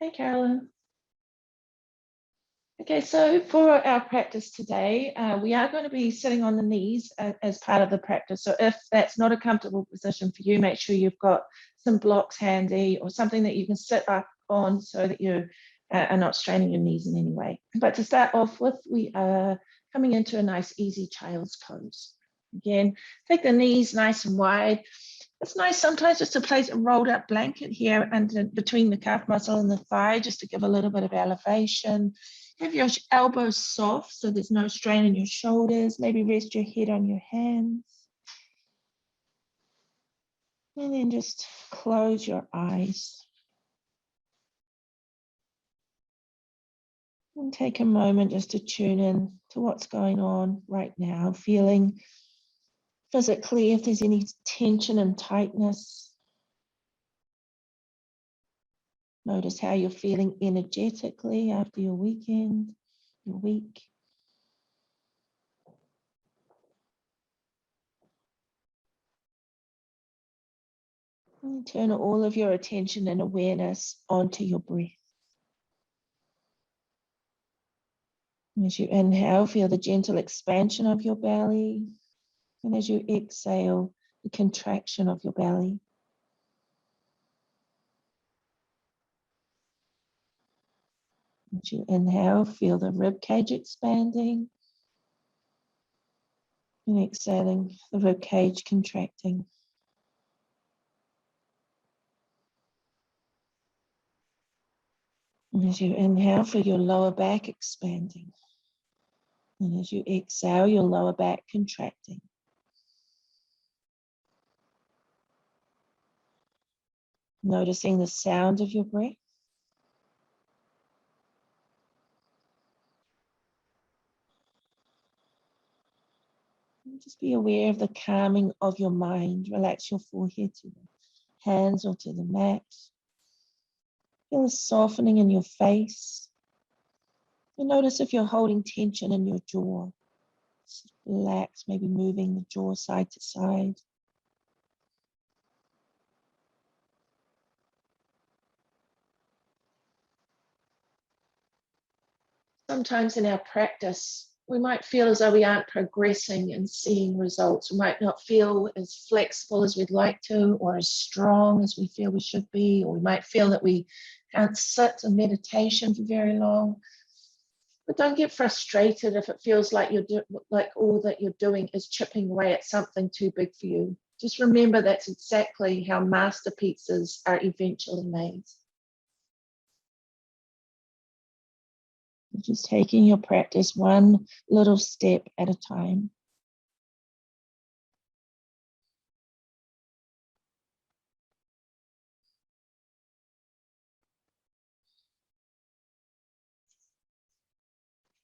Hey, Carolyn. Okay, so for our practice today, we are going to be sitting on the knees as part of the practice. So if that's not a comfortable position for you, make sure you've got some blocks handy or something that you can sit up on so that you are not straining your knees in any way. But to start off with, we are coming into a nice easy child's pose. Again, take the knees nice and wide. It's nice sometimes just to place a rolled up blanket here under between the calf muscle and the thigh, just to give a little bit of elevation. Have your elbows soft so there's no strain in your shoulders. Maybe rest your head on your hands. And then just close your eyes. And take a moment just to tune in to what's going on right now, feeling physically if there's any tension and tightness. Notice how you're feeling energetically after your weekend, your week. And turn all of your attention and awareness onto your breath. As you inhale, feel the gentle expansion of your belly. And as you exhale, the contraction of your belly. As you inhale, feel the rib cage expanding. And exhaling, the rib cage contracting. And as you inhale, feel your lower back expanding. And as you exhale, your lower back contracting. Noticing the sound of your breath. And just be aware of the calming of your mind. Relax your forehead to the hands or to the mat. Feel the softening in your face. And notice if you're holding tension in your jaw. Just relax, maybe moving the jaw side to side. Sometimes in our practice, we might feel as though we aren't progressing and seeing results. We might not feel as flexible as we'd like to, or as strong as we feel we should be, or we might feel that we can't sit in meditation for very long. But don't get frustrated if it feels like all that you're doing is chipping away at something too big for you. Just remember that's exactly how masterpieces are eventually made. Just taking your practice one little step at a time.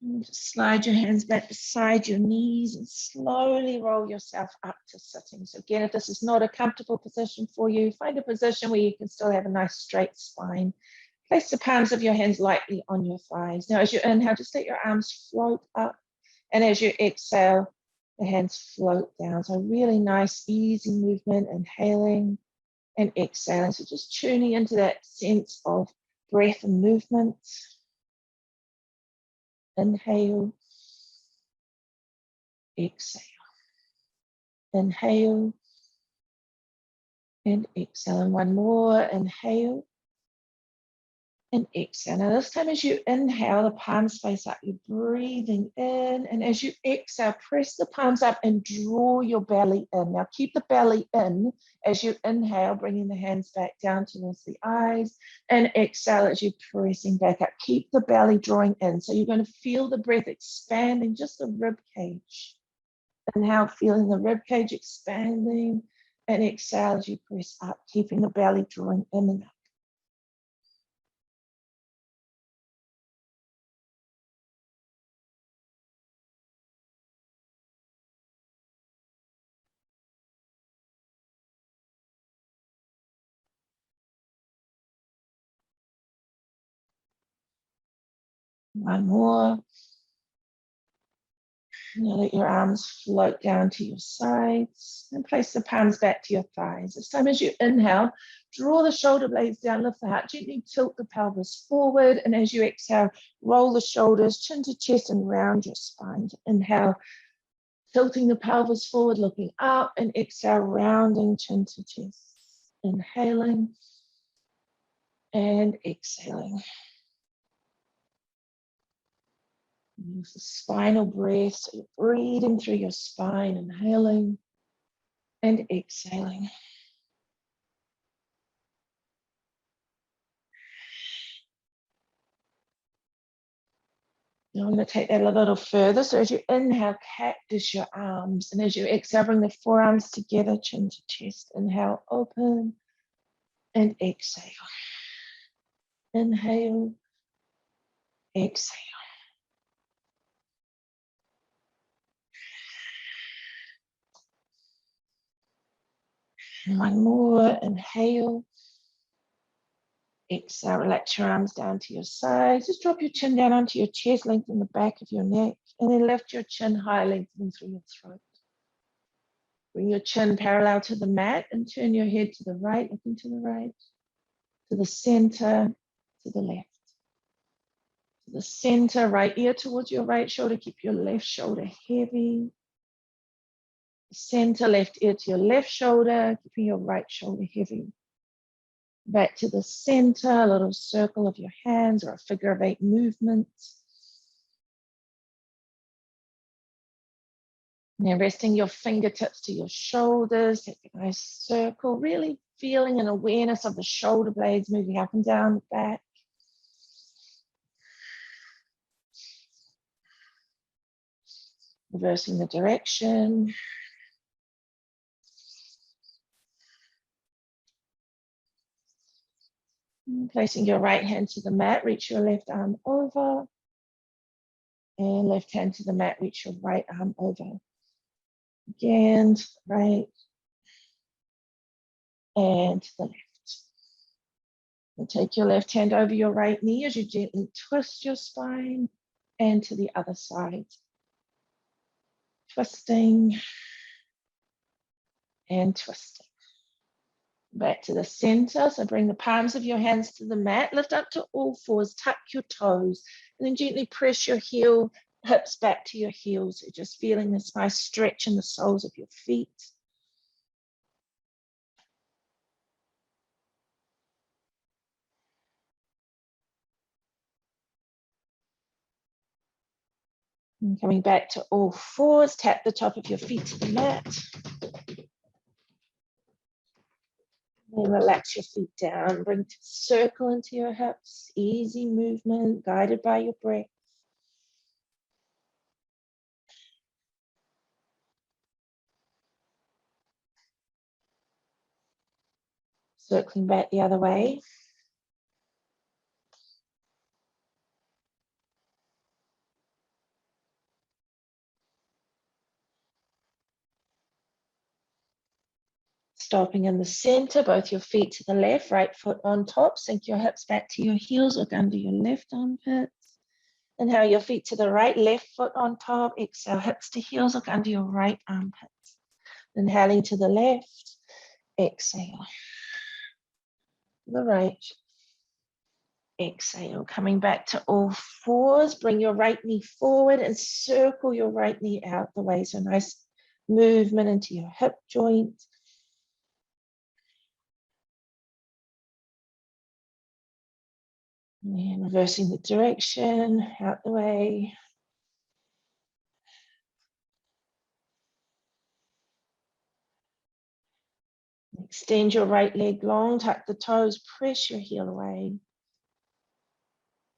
And just slide your hands back beside your knees and slowly roll yourself up to sitting. So again, if this is not a comfortable position for you, find a position where you can still have a nice straight spine. Place the palms of your hands lightly on your thighs. Now, as you inhale, just let your arms float up. And as you exhale, the hands float down. So really nice, easy movement, inhaling and exhaling. So just tuning into that sense of breath and movement. Inhale, exhale. Inhale and exhale. And one more, inhale and exhale. Now this time as you inhale, the palms face up, you're breathing in, and as you exhale, press the palms up and draw your belly in. Now keep the belly in as you inhale, bringing the hands back down towards the eyes, and exhale as you're pressing back up. Keep the belly drawing in. So you're going to feel the breath expanding, just the rib cage. Inhale, feeling the rib cage expanding, and exhale as you press up, keeping the belly drawing in and up. One more. Now let your arms float down to your sides and place the palms back to your thighs. This time as you inhale, draw the shoulder blades down, lift the heart, gently tilt the pelvis forward. And as you exhale, roll the shoulders, chin to chest and round your spine. Inhale, tilting the pelvis forward, looking up, and exhale, rounding chin to chest. Inhaling and exhaling. Use the spinal breath, so you're breathing through your spine, inhaling and exhaling. Now I'm going to take that a little further. So as you inhale, cactus your arms. And as you exhale, bring the forearms together, chin to chest. Inhale, open and exhale. Inhale, exhale. And one more, inhale. Exhale, relax your arms down to your sides. Just drop your chin down onto your chest, lengthen the back of your neck, and then lift your chin high, lengthening through your throat. Bring your chin parallel to the mat and turn your head to the right, looking to the right, to the center, to the left. To the center, right ear towards your right shoulder, keep your left shoulder heavy. Center, left ear to your left shoulder, keeping your right shoulder heavy. Back to the center, a little circle of your hands or a figure of 8 movement. Now resting your fingertips to your shoulders, take a nice circle, really feeling an awareness of the shoulder blades moving up and down the back. Reversing the direction. Placing your right hand to the mat, reach your left arm over. And left hand to the mat, reach your right arm over. Again, to the right. And to the left. And take your left hand over your right knee as you gently twist your spine and to the other side. Twisting and twisting. Back to the center. So bring the palms of your hands to the mat. Lift up to all fours. Tuck your toes. And then gently press your hips back to your heels. So just feeling this nice stretch in the soles of your feet. And coming back to all fours. Tap the top of your feet to the mat. And relax your feet down. Bring the circle into your hips. Easy movement, guided by your breath. Circling back the other way. Stopping in the center, both your feet to the left, right foot on top. Sink your hips back to your heels, look under your left armpits. Inhale your feet to the right, left foot on top. Exhale, hips to heels, look under your right armpits. Inhaling to the left, exhale. The right, exhale. Coming back to all fours, bring your right knee forward and circle your right knee out the way. So nice movement into your hip joint. And reversing the direction, out the way. Extend your right leg long, tuck the toes, press your heel away.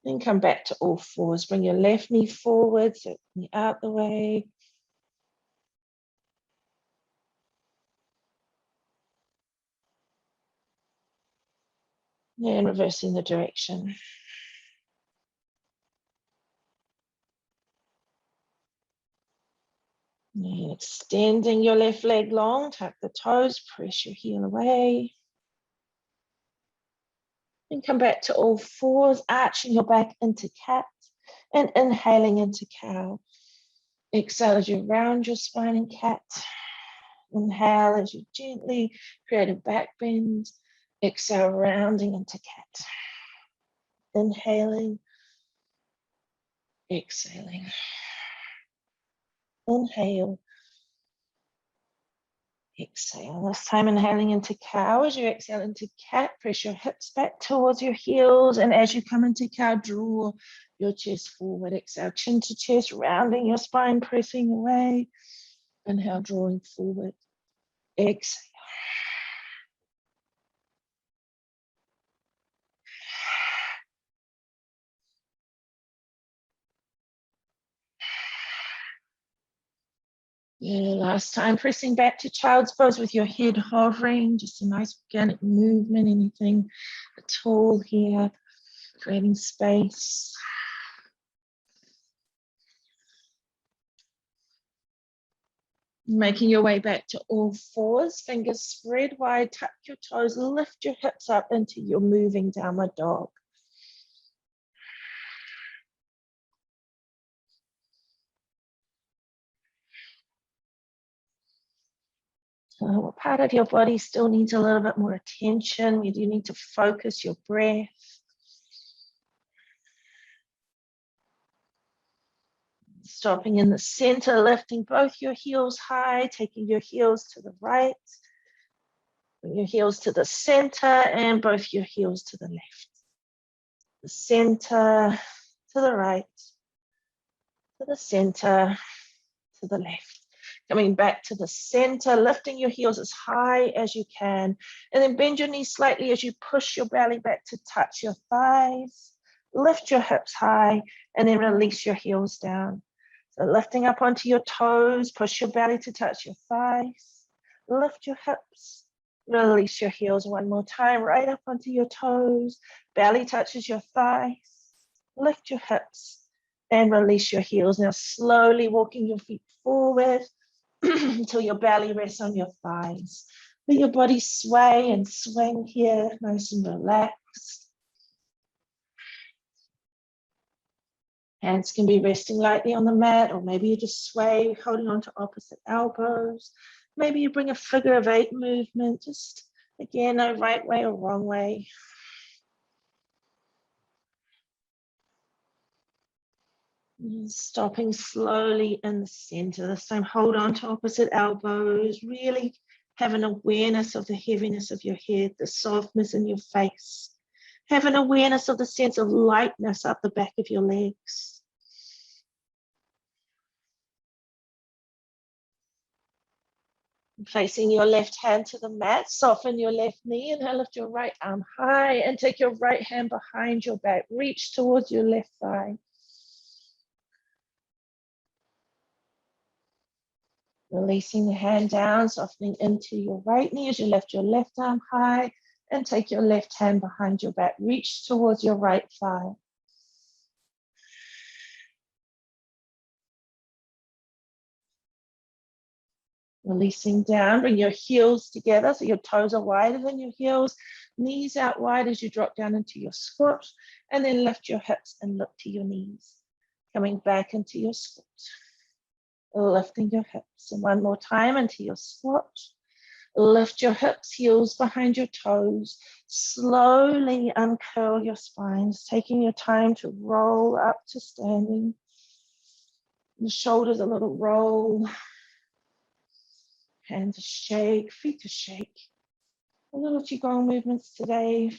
Then come back to all fours. Bring your left knee forward, circle out the way. And reversing the direction. And extending your left leg long, tuck the toes, press your heel away. And come back to all fours, arching your back into cat and inhaling into cow. Exhale as you round your spine in cat. Inhale as you gently create a back bend. Exhale, rounding into cat. Inhaling, exhaling. Inhale, exhale. This time inhaling into cow. As you exhale into cat, press your hips back towards your heels. And as you come into cow, draw your chest forward. Exhale, chin to chest, rounding your spine, pressing away. Inhale, drawing forward. Exhale. Yeah, last time, pressing back to child's pose with your head hovering, just a nice organic movement, anything at all here, creating space. Making your way back to all fours, fingers spread wide, tuck your toes, lift your hips up into your moving downward dog. So what part of your body still needs a little bit more attention? You do need to focus your breath. Stopping in the center, lifting both your heels high, taking your heels to the right, bring your heels to the center, and both your heels to the left. The center, to the right, to the center, to the left. Coming back to the center, lifting your heels as high as you can, and then bend your knees slightly as you push your belly back to touch your thighs. Lift your hips high, and then release your heels down. So lifting up onto your toes, push your belly to touch your thighs. Lift your hips, release your heels one more time, right up onto your toes. Belly touches your thighs. Lift your hips and release your heels. Now slowly walking your feet forward until your belly rests on your thighs. Let your body sway and swing here, nice and relaxed. Hands can be resting lightly on the mat, or maybe you just sway, holding on to opposite elbows. Maybe you bring a figure of 8 movement, just again, no right way or wrong way. Stopping slowly in the center. This time, hold on to opposite elbows. Really have an awareness of the heaviness of your head, the softness in your face. Have an awareness of the sense of lightness up the back of your legs. Placing your left hand to the mat, soften your left knee, and lift your right arm high and take your right hand behind your back. Reach towards your left thigh. Releasing the hand down, softening into your right knee as you lift your left arm high and take your left hand behind your back. Reach towards your right thigh. Releasing down, bring your heels together so your toes are wider than your heels, knees out wide as you drop down into your squat, and then lift your hips and look to your knees. Coming back into your squat. Lifting your hips, and one more time into your squat. Lift your hips, heels behind your toes. Slowly uncurl your spines, taking your time to roll up to standing. The shoulders a little roll. Hands to shake, feet to shake. A little qigong movements today.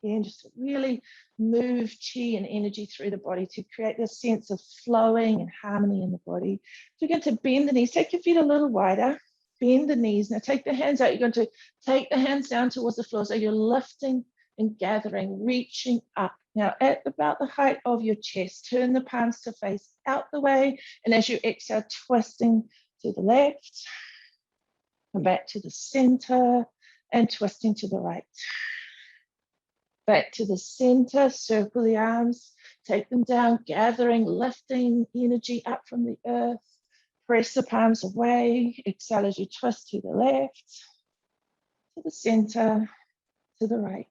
Again, just to really move qi and energy through the body to create this sense of flowing and harmony in the body. So you're going to bend the knees, take your feet a little wider, bend the knees. Now take the hands out. You're going to take the hands down towards the floor. So you're lifting and gathering, reaching up. Now at about the height of your chest, turn the palms to face out the way. And as you exhale, twisting to the left, come back to the center and twisting to the right. Back to the center, circle the arms, take them down, gathering, lifting energy up from the earth. Press the palms away, exhale as you twist to the left, to the center, to the right,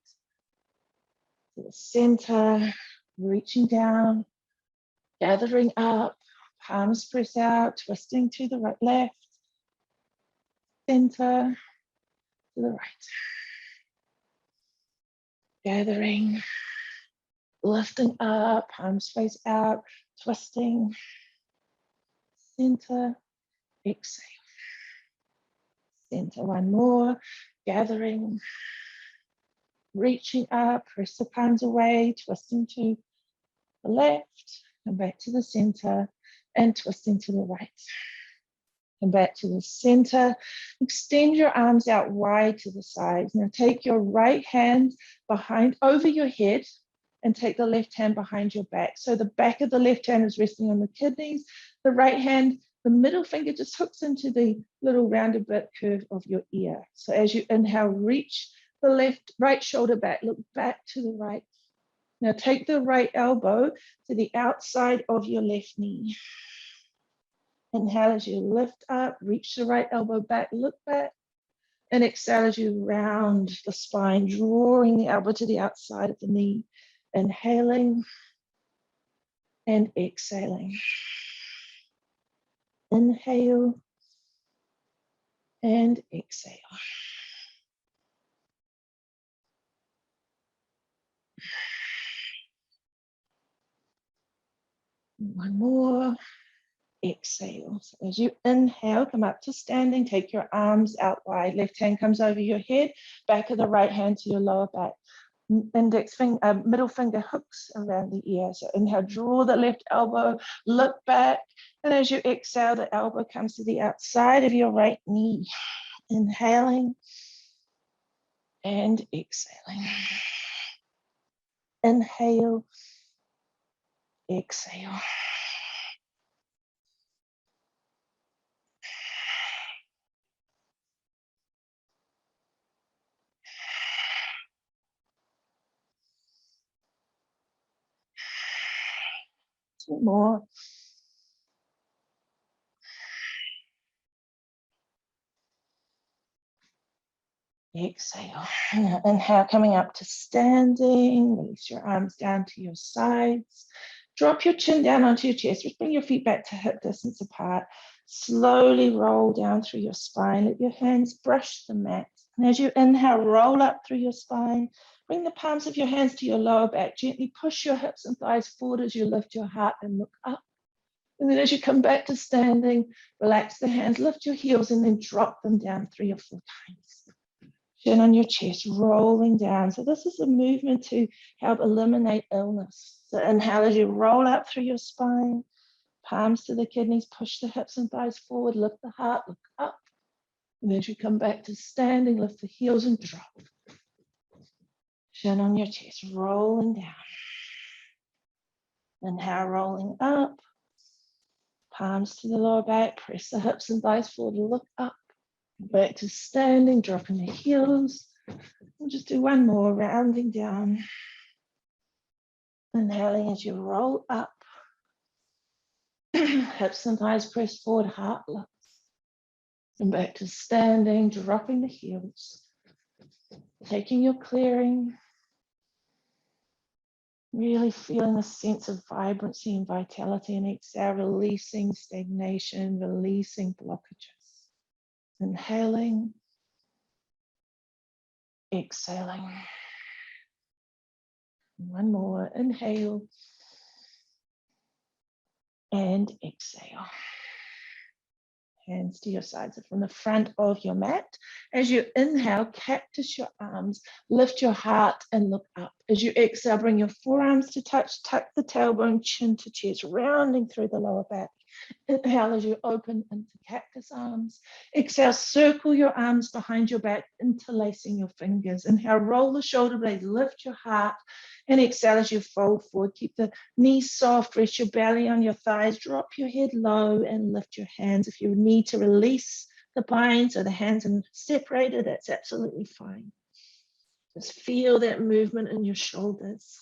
to the center, reaching down, gathering up, Palms press out, twisting to the right, left, center, to the right. Gathering, lifting up, palms face out, twisting, center, exhale. Center, one more, gathering, reaching up, press the palms away, twisting to the left, come back to the center, and twisting to the right. Come back to the center, extend your arms out wide to the sides. Now take your right hand behind, over your head, and take the left hand behind your back. So the back of the left hand is resting on the kidneys. The right hand, the middle finger just hooks into the little rounded bit curve of your ear. So as you inhale, reach the right shoulder back, look back to the right. Now take the right elbow to the outside of your left knee. Inhale as you lift up, reach the right elbow back, look back. And exhale as you round the spine, drawing the elbow to the outside of the knee. Inhaling and exhaling. Inhale and exhale. One more. Exhale. So as you inhale, come up to standing, take your arms out wide. Left hand comes over your head, back of the right hand to your lower back. Index finger, middle finger hooks around the ear. So inhale, draw the left elbow, look back. And as you exhale, the elbow comes to the outside of your right knee. Inhaling and exhaling. Inhale, exhale. Two more. Exhale. Inhale, coming up to standing. Release your arms down to your sides. Drop your chin down onto your chest. Just bring your feet back to hip distance apart. Slowly roll down through your spine. Let your hands brush the mat. And as you inhale, roll up through your spine. Bring the palms of your hands to your lower back. Gently push your hips and thighs forward as you lift your heart and look up. And then as you come back to standing, relax the hands, lift your heels, and then drop them down 3 or 4 times. Chin on your chest, rolling down. So this is a movement to help eliminate illness. So inhale as you roll up through your spine, palms to the kidneys, push the hips and thighs forward, lift the heart, look up. And as you come back to standing, lift the heels and drop. Chin on your chest, rolling down. Inhale, rolling up. Palms to the lower back, press the hips and thighs forward, look up. Back to standing, dropping the heels. We'll just do one more, rounding down. Inhaling as you roll up. Hips and thighs press forward, heart lifts. And back to standing, dropping the heels. Taking your clearing. Really feeling a sense of vibrancy and vitality, and exhale, releasing stagnation, releasing blockages. Inhaling, exhaling. One more, inhale and exhale. Hands to your sides, so from the front of your mat. As you inhale, cactus your arms, lift your heart and look up. As you exhale, bring your forearms to touch, tuck the tailbone, chin to chest, rounding through the lower back. Inhale as you open into cactus arms. Exhale, circle your arms behind your back, interlacing your fingers. Inhale, roll the shoulder blades, lift your heart. And exhale as you fold forward. Keep the knees soft, rest your belly on your thighs, drop your head low and lift your hands. If you need to release the binds or the hands and separate it, that's absolutely fine. Just feel that movement in your shoulders.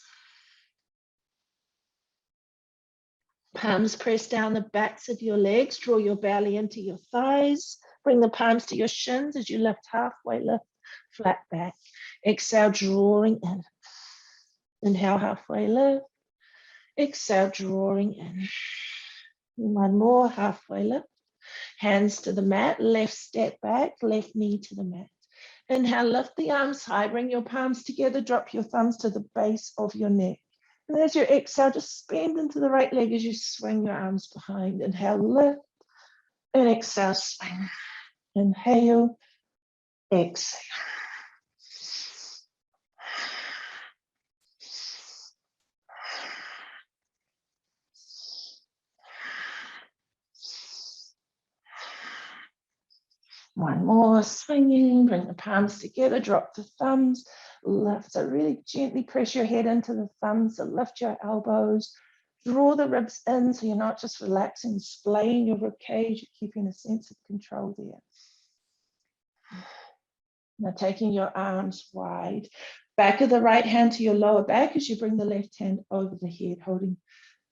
Palms press down the backs of your legs, draw your belly into your thighs, bring the palms to your shins as you lift halfway, lift flat back. Exhale, drawing in. Inhale, halfway lift. Exhale, drawing in. One more, halfway lift. Hands to the mat, left step back, left knee to the mat. Inhale, lift the arms high, bring your palms together, drop your thumbs to the base of your neck. And as you exhale, just bend into the right leg as you swing your arms behind. Inhale, lift, and exhale, swing. Inhale, exhale. One more, swinging, bring the palms together, drop the thumbs, lift. So really gently press your head into the thumbs, so lift your elbows, draw the ribs in so you're not just relaxing, splaying your rib cage, you're keeping a sense of control there. Now taking your arms wide, back of the right hand to your lower back as you bring the left hand over the head, holding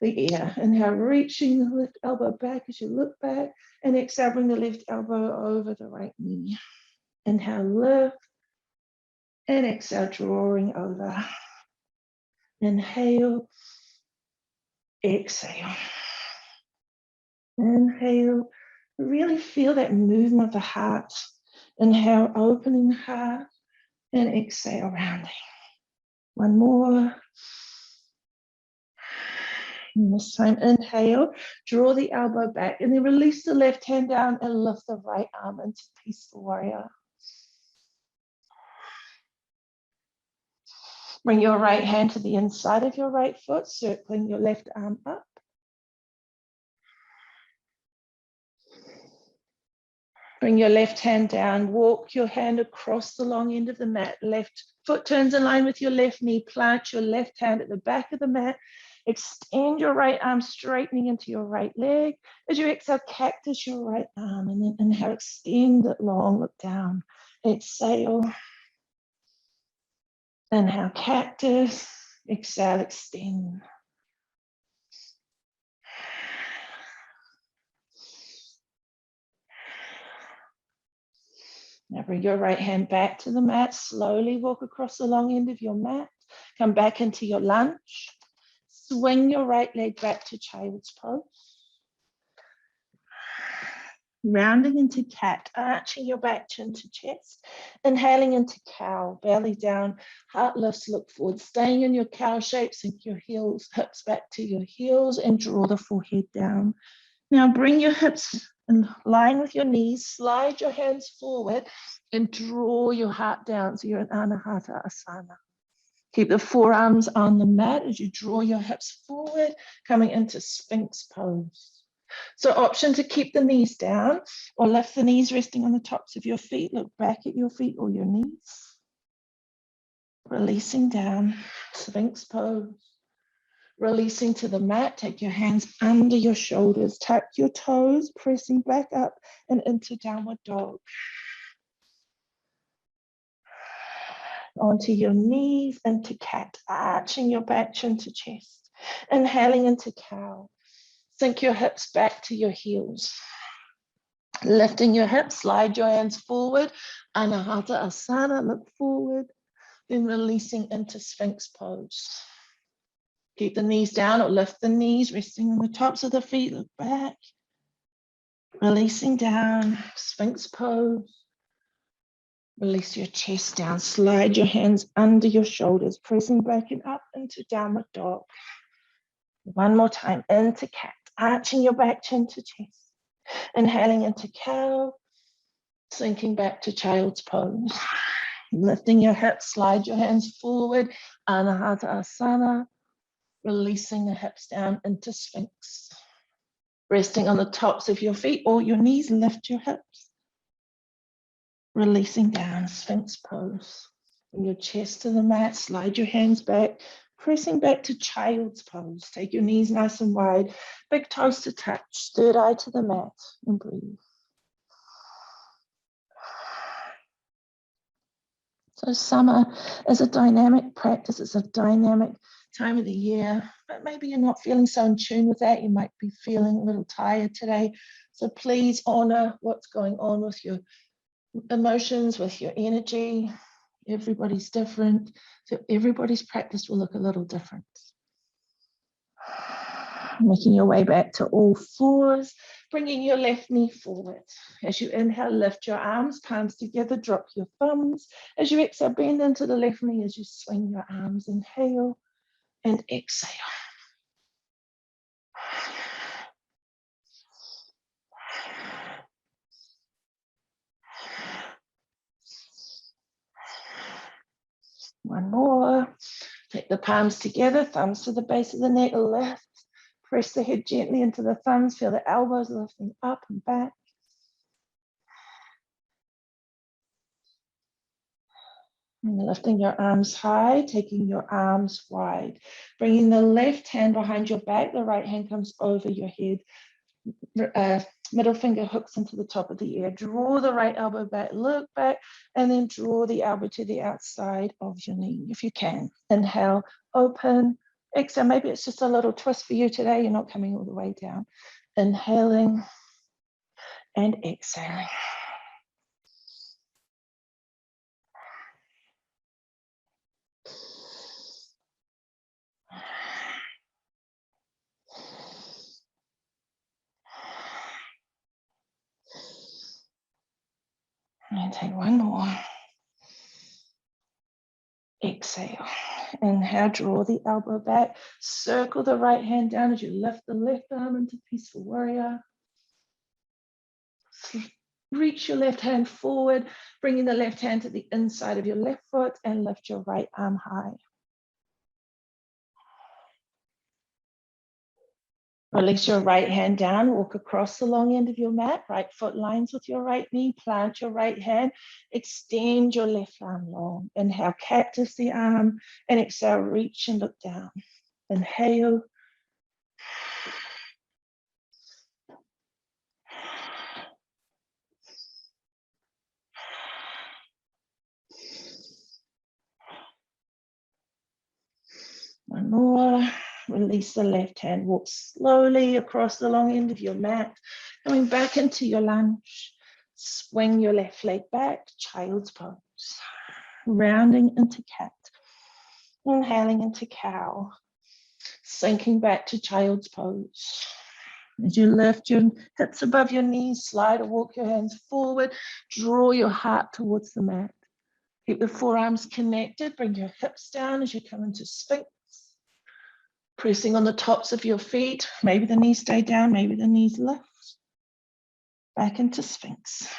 the ear. Inhale, reaching the left elbow back as you look back, and exhale, bring the left elbow over the right knee. Inhale, lift, and exhale, drawing over. Inhale, exhale. Inhale, really feel that movement of the heart. Inhale, opening the heart, and exhale, rounding. One more. And this time, inhale, draw the elbow back, and then release the left hand down and lift the right arm into peaceful warrior. Bring your right hand to the inside of your right foot, circling your left arm up. Bring your left hand down, walk your hand across the long end of the mat. Left foot turns in line with your left knee. Plant your left hand at the back of the mat. Extend your right arm, straightening into your right leg. As you exhale, cactus your right arm, and then inhale, extend it long, look down. Exhale. Inhale, cactus. Exhale, extend. Now bring your right hand back to the mat. Slowly walk across the long end of your mat. Come back into your lunge. Swing your right leg back to child's pose. Rounding into cat, arching your back chin to chest. Inhaling into cow, belly down, heart lifts, look forward. Staying in your cow shape, sink your heels, hips back to your heels, and draw the forehead down. Now bring your hips in line with your knees, slide your hands forward, and draw your heart down so you're in Anahata Asana. Keep the forearms on the mat as you draw your hips forward, coming into Sphinx pose. So option to keep the knees down or lift the knees resting on the tops of your feet. Look back at your feet or your knees. Releasing down, Sphinx pose. Releasing to the mat, take your hands under your shoulders, tuck your toes, pressing back up and into downward dog. Onto your knees, into cat, arching your back chin to chest. Inhaling into cow. Sink your hips back to your heels. Lifting your hips, slide your hands forward. Anahata Asana, look forward. Then releasing into Sphinx pose. Keep the knees down or lift the knees, resting on the tops of the feet, look back. Releasing down, Sphinx pose. Release your chest down, slide your hands under your shoulders, pressing back and up into downward dog. One more time, into cat, arching your back chin to chest. Inhaling into cow, sinking back to child's pose. Lifting your hips, slide your hands forward, Anahata Asana. Releasing the hips down into Sphinx. Resting on the tops of your feet or your knees, lift your hips. Releasing down, Sphinx pose. Bring your chest to the mat, slide your hands back, pressing back to child's pose. Take your knees nice and wide, big toes to touch, third eye to the mat, and breathe. So summer is a dynamic practice, it's a dynamic time of the year, but maybe you're not feeling so in tune with that. You might be feeling a little tired today. So please honor what's going on with your emotions, with your energy. Everybody's different. So everybody's practice will look a little different. Making your way back to all fours, bringing your left knee forward. As you inhale, lift your arms, palms together, drop your thumbs. As you exhale, bend into the left knee as you swing your arms. Inhale and exhale. One more. Take the palms together, thumbs to the base of the neck, lift. Press the head gently into the thumbs, feel the elbows lifting up and back. And lifting your arms high, taking your arms wide. Bringing the left hand behind your back, the right hand comes over your head. Middle finger hooks into the top of the ear. Draw the right elbow back, look back, and then draw the elbow to the outside of your knee if you can. Inhale, open. Exhale, maybe it's just a little twist for you today. You're not coming all the way down. Inhaling and exhaling. And take one more. Exhale. Inhale, draw the elbow back. Circle the right hand down as you lift the left arm into peaceful warrior. Reach your left hand forward, bringing the left hand to the inside of your left foot and lift your right arm high. Release your right hand down, walk across the long end of your mat, right foot lines with your right knee, plant your right hand, extend your left arm long. Inhale, cactus the arm, and exhale, reach and look down. Inhale. One more. Release the left hand, walk slowly across the long end of your mat, coming back into your lunge. Swing your left leg back, child's pose. Rounding into cat. Inhaling into cow. Sinking back to child's pose. As you lift your hips above your knees, slide or walk your hands forward, draw your heart towards the mat. Keep the forearms connected, bring your hips down as you come into Sphinx. Pressing on the tops of your feet. Maybe the knees stay down, maybe the knees lift. Back into Sphinx.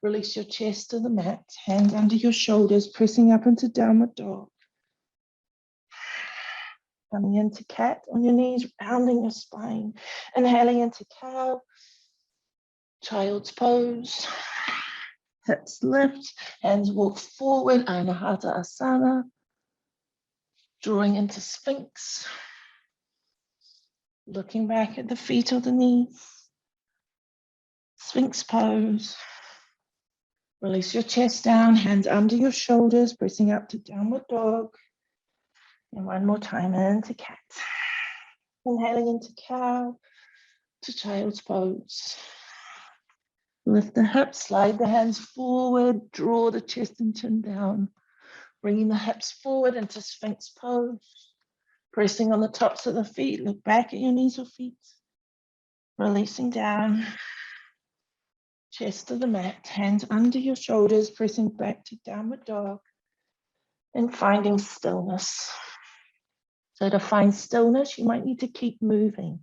Release your chest to the mat, hands under your shoulders, pressing up into downward dog. Coming into cat on your knees, rounding your spine. Inhaling into cow. Child's pose. Hips lift, hands walk forward, Anahata Asana. Drawing into Sphinx. Looking back at the feet or the knees. Sphinx pose. Release your chest down, hands under your shoulders, pressing up to downward dog. And one more time, into cat. Inhaling into cow, to child's pose. Lift the hips, slide the hands forward, draw the chest and chin down. Bringing the hips forward into Sphinx pose. Pressing on the tops of the feet, look back at your knees or feet. Releasing down. Chest to the mat, hands under your shoulders, pressing back to downward dog. And finding stillness. So to find stillness, you might need to keep moving.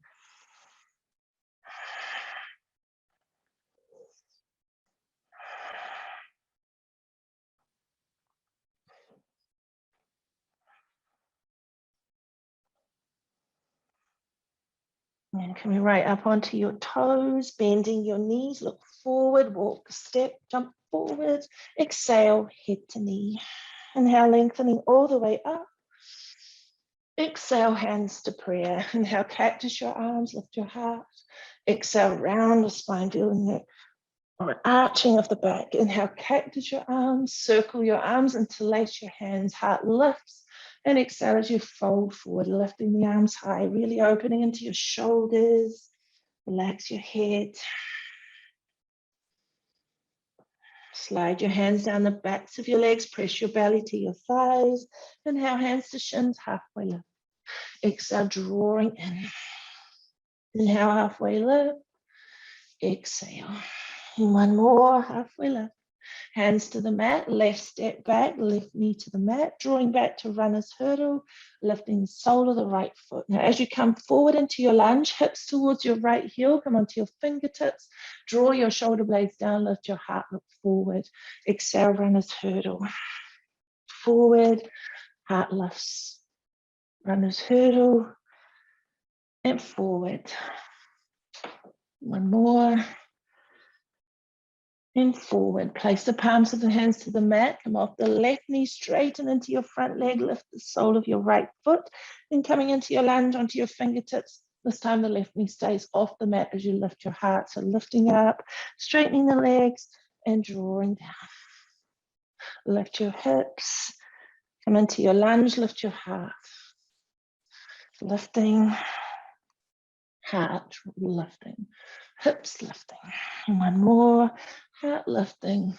And coming right up onto your toes, bending your knees, look forward, walk, step, jump forward, exhale, head to knee. Inhale, lengthening all the way up. Exhale, hands to prayer. Inhale, cactus your arms, lift your heart. Exhale, round the spine, feeling that or arching of the back. Inhale, cactus your arms, circle your arms, interlace your hands, heart lifts. And exhale as you fold forward, lifting the arms high, really opening into your shoulders. Relax your head. Slide your hands down the backs of your legs, press your belly to your thighs. Inhale, hands to shins, halfway lift. Exhale, drawing in. Inhale, halfway lift. Exhale. And one more, halfway lift. Hands to the mat, left step back, left knee to the mat, drawing back to runner's hurdle, lifting the sole of the right foot. Now, as you come forward into your lunge, hips towards your right heel, come onto your fingertips, draw your shoulder blades down, lift your heart, look forward. Exhale, runner's hurdle. Forward, heart lifts. Runner's hurdle, and forward. One more. And forward. Place the palms of the hands to the mat. Come off the left knee, straighten into your front leg. Lift the sole of your right foot. Then coming into your lunge onto your fingertips. This time the left knee stays off the mat as you lift your heart. So lifting up, straightening the legs, and drawing down. Lift your hips. Come into your lunge, lift your heart. Lifting, heart lifting, hips lifting. And one more, heart lifting.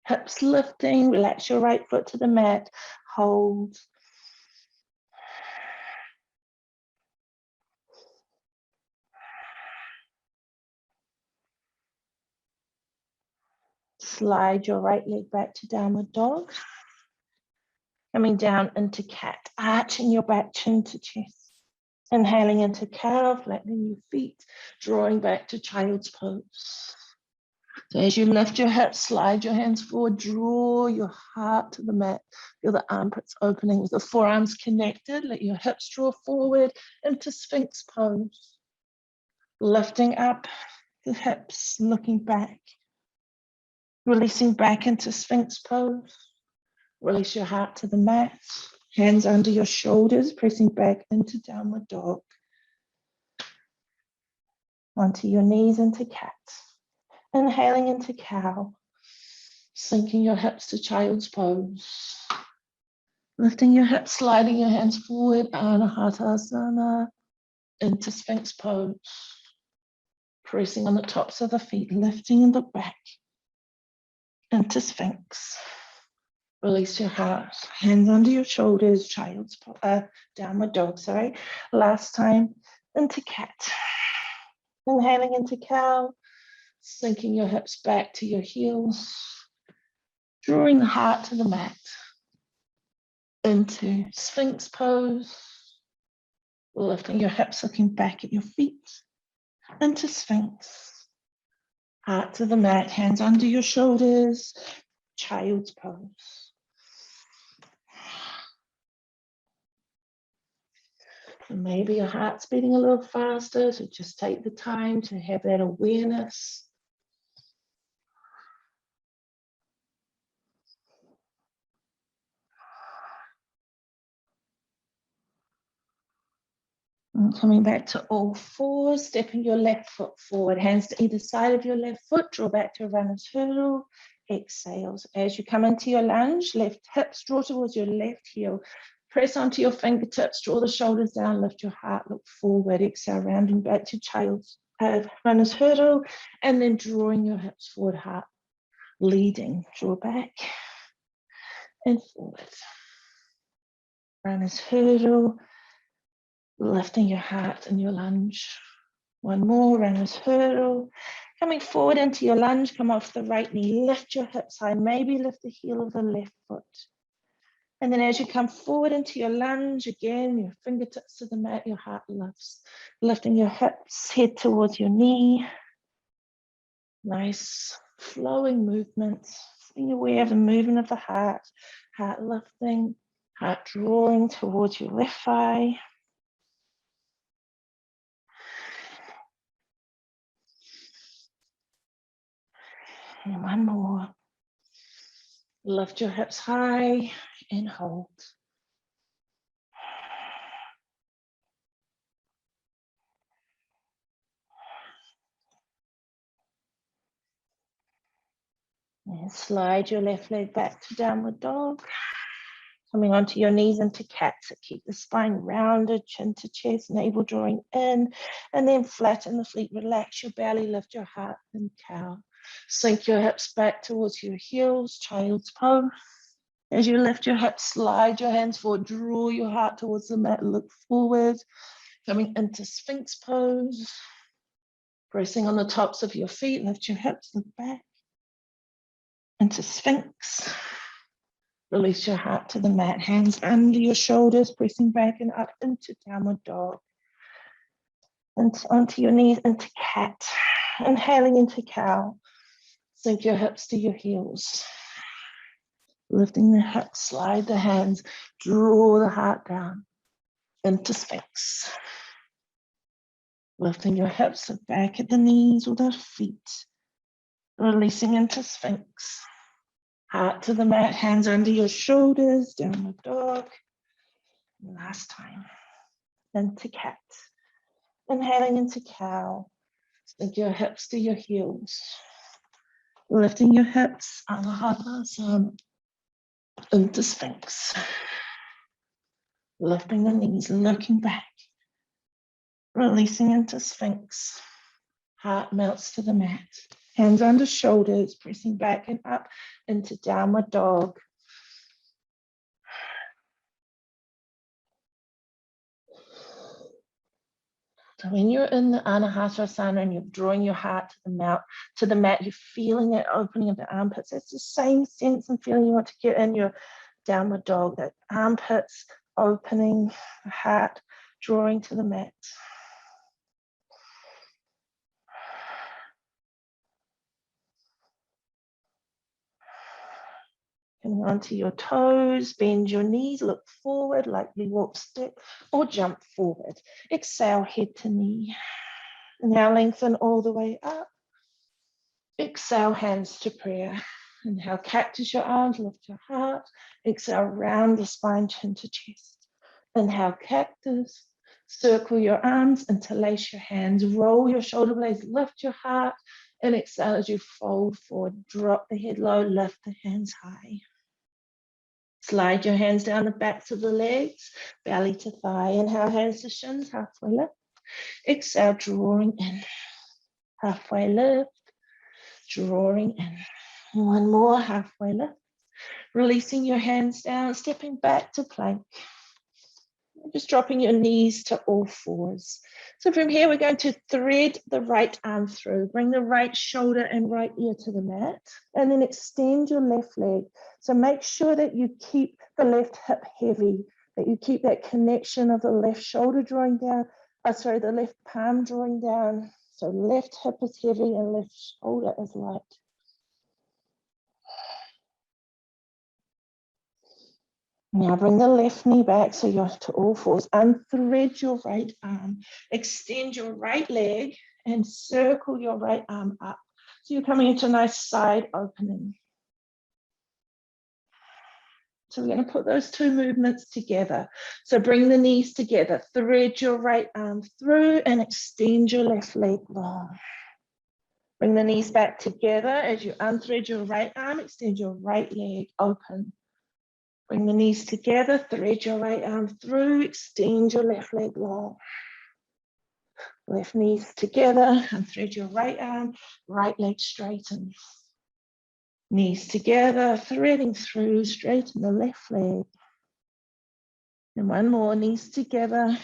Hips lifting, relax your right foot to the mat, hold. Slide your right leg back to downward dog. Coming down into cat, arching your back, chin to chest. Inhaling into cow, flattening your feet, drawing back to child's pose. So as you lift your hips, slide your hands forward, draw your heart to the mat. Feel the armpits opening with the forearms connected. Let your hips draw forward into Sphinx pose. Lifting up the hips, looking back. Releasing back into Sphinx pose. Release your heart to the mat. Hands under your shoulders, pressing back into downward dog. Onto your knees into cat. Inhaling into cow. Sinking your hips to child's pose. Lifting your hips, sliding your hands forward, Anahatasana, into Sphinx pose. Pressing on the tops of the feet, lifting and look back. Into Sphinx. Release your heart, hands under your shoulders, child's pose, downward dog, sorry. Last time, into cat. Inhaling into cow, sinking your hips back to your heels, drawing the heart to the mat. Into Sphinx pose, lifting your hips, looking back at your feet. Into Sphinx. Heart to the mat, hands under your shoulders, child's pose. And maybe your heart's beating a little faster, so just take the time to have that awareness. And coming back to all fours, stepping your left foot forward, hands to either side of your left foot, draw back to a runner's hurdle, exhales. As you come into your lunge, left hips draw towards your left heel, press onto your fingertips, draw the shoulders down, lift your heart, look forward, exhale, rounding back to child's runner's hurdle, and then drawing your hips forward, heart leading, draw back and forward. Runner's hurdle, lifting your heart in your lunge. One more, runner's hurdle. Coming forward into your lunge, come off the right knee, lift your hips high, maybe lift the heel of the left foot. And then as you come forward into your lunge, again, your fingertips to the mat, your heart lifts. Lifting your hips, head towards your knee. Nice flowing movements. Being aware of the movement of the heart lifting, heart drawing towards your left thigh. And one more. Lift your hips high and hold. And slide your left leg back to downward dog. Coming onto your knees into cat. So keep the spine rounded, chin to chest, navel drawing in, and then flatten the feet. Relax your belly, lift your heart and cow. Sink your hips back towards your heels, child's pose. As you lift your hips, slide your hands forward, draw your heart towards the mat, look forward, coming into Sphinx pose. Pressing on the tops of your feet, lift your hips, look back into Sphinx. Release your heart to the mat, hands under your shoulders, pressing back and up into downward dog. And onto your knees, into cat. Inhaling into cow. Sink your hips to your heels. Lifting the hips, slide the hands, draw the heart down into Sphinx. Lifting your hips back at the knees or the feet. Releasing into Sphinx. Heart to the mat, hands under your shoulders, downward dog. Last time. Into cat. Inhaling into cow. Sink your hips to your heels. Lifting your hips, Anahata into Sphinx. Lifting the knees, looking back. Releasing into Sphinx. Heart melts to the mat. Hands under shoulders, pressing back and up into downward dog. So when you're in the Anahatasana and you're drawing your heart to the mat, you're feeling that opening of the armpits. It's the same sense and feeling you want to get in your downward dog, that armpits opening, the heart drawing to the mat. Coming onto your toes, bend your knees, look forward, lightly walk, step, or jump forward. Exhale, head to knee. Now lengthen all the way up. Exhale, hands to prayer. Inhale, cactus your arms, lift your heart. Exhale, round the spine, chin to chest. Inhale, cactus. Circle your arms, interlace your hands, roll your shoulder blades, lift your heart. And exhale as you fold forward, drop the head low, lift the hands high. Slide your hands down the backs of the legs, belly to thigh. Inhale, hands to shins, halfway lift. Exhale, drawing in. Halfway lift, drawing in. One more, halfway lift. Releasing your hands down, stepping back to plank. Just dropping your knees to all fours. So from here, we're going to thread the right arm through. Bring the right shoulder and right ear to the mat, and then extend your left leg. So make sure that you keep the left hip heavy, that you keep that connection of the left shoulder drawing down, the left palm drawing down. So left hip is heavy and left shoulder is light. Now bring the left knee back so you're to all fours. Unthread your right arm. Extend your right leg and circle your right arm up. So you're coming into a nice side opening. So we're going to put those two movements together. So bring the knees together. Thread your right arm through and extend your left leg long. Bring the knees back together as you unthread your right arm. Extend your right leg open. Bring the knees together, thread your right arm through, extend your left leg long. Left knees together and thread your right arm, right leg straighten. Knees together, threading through, straighten the left leg. And one more, knees together,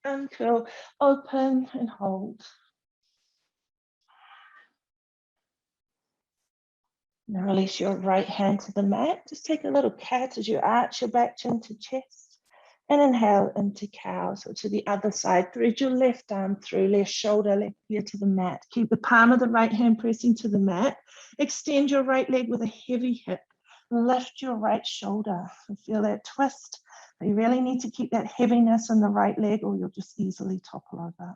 uncurl, open and hold. Now release your right hand to the mat. Just take a little cat as you arch your back, chin to chest. And inhale into cow. So to the other side, thread your left arm through, left shoulder, left ear to the mat. Keep the palm of the right hand pressing to the mat. Extend your right leg with a heavy hip. Lift your right shoulder and feel that twist. But you really need to keep that heaviness in the right leg or you'll just easily topple over.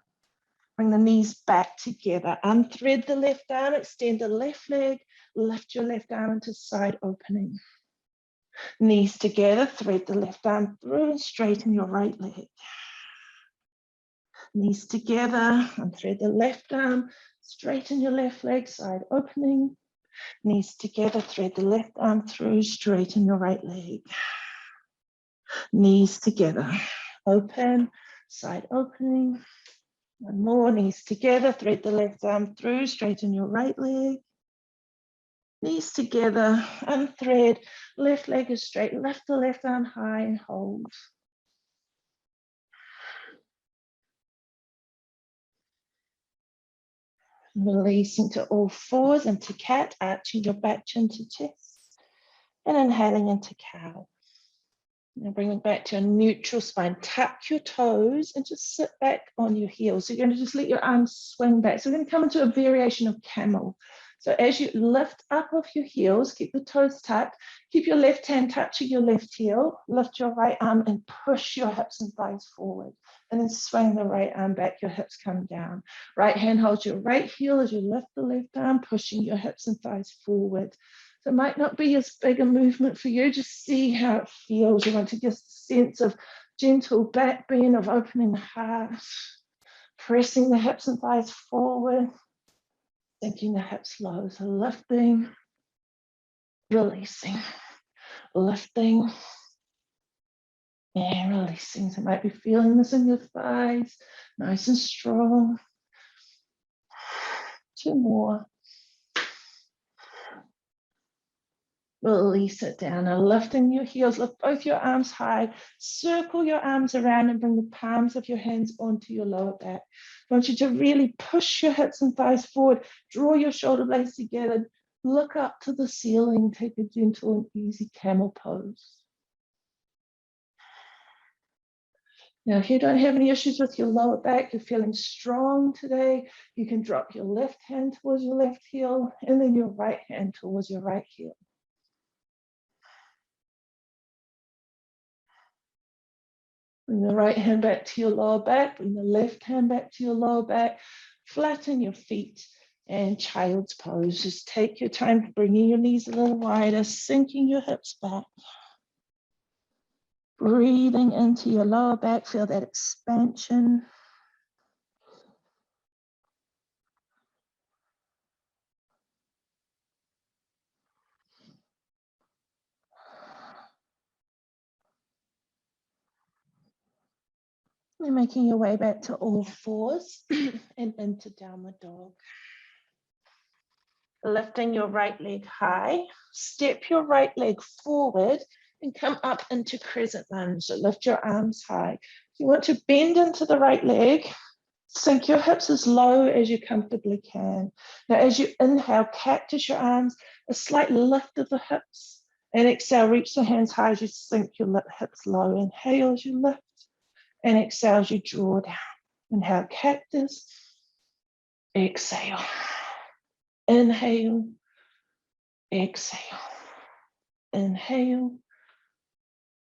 Bring the knees back together. Unthread the left arm, extend the left leg, lift your left arm into side opening. Knees together, thread the left arm through and straighten your right leg. Knees together, unthread the left arm, straighten your left leg, side opening. Knees together, thread the left arm through, straighten your right leg. Knees together, open, side opening. One more, knees together, thread the left arm through, straighten your right leg. Knees together, unthread, left leg is straight, lift the left arm high and hold. Releasing to all fours into cat, arching your back chin to chest, and inhaling into cow. Now bring it back to a neutral spine. Tuck your toes and just sit back on your heels. So you're going to just let your arms swing back. So we're going to come into a variation of camel. So as you lift up off your heels, keep the toes tucked, keep your left hand touching your left heel, lift your right arm and push your hips and thighs forward. And then swing the right arm back, your hips come down. Right hand holds your right heel as you lift the left arm, pushing your hips and thighs forward. So it might not be as big a movement for you, just see how it feels. You want to get a sense of gentle back bend, of opening the heart, pressing the hips and thighs forward, sinking the hips low. So lifting, releasing, lifting, and releasing. So you might be feeling this in your thighs, nice and strong. 2 more. Release it down. Now lifting your heels, lift both your arms high, circle your arms around and bring the palms of your hands onto your lower back. I want you to really push your hips and thighs forward, draw your shoulder blades together, look up to the ceiling, take a gentle and easy camel pose. Now, if you don't have any issues with your lower back, you're feeling strong today, you can drop your left hand towards your left heel and then your right hand towards your right heel. Bring the right hand back to your lower back, bring the left hand back to your lower back, flatten your feet and child's pose. Just take your time, bringing your knees a little wider, sinking your hips back. Breathing into your lower back, feel that expansion. And making your way back to all fours and into downward dog. Lifting your right leg high, step your right leg forward and come up into crescent lunge. So lift your arms high. You want to bend into the right leg, sink your hips as low as you comfortably can. Now as you inhale, cactus your arms, a slight lift of the hips, and exhale, reach the hands high as you sink your hips low. Inhale as you lift, and exhale as you draw down. Inhale, cactus, exhale. Inhale, exhale, inhale,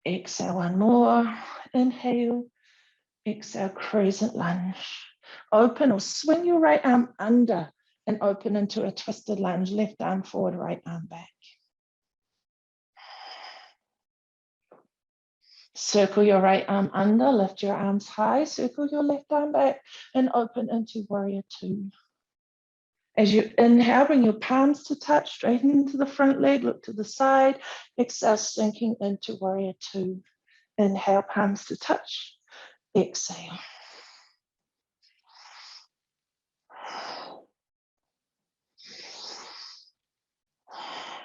exhale, one more, inhale, exhale, crescent lunge. Open or swing your right arm under and open into a twisted lunge, left arm forward, right arm back. Circle your right arm under, lift your arms high, circle your left arm back and open into warrior two. As you inhale, bring your palms to touch, straighten into the front leg, look to the side. Exhale, sinking into warrior two. Inhale, palms to touch. Exhale.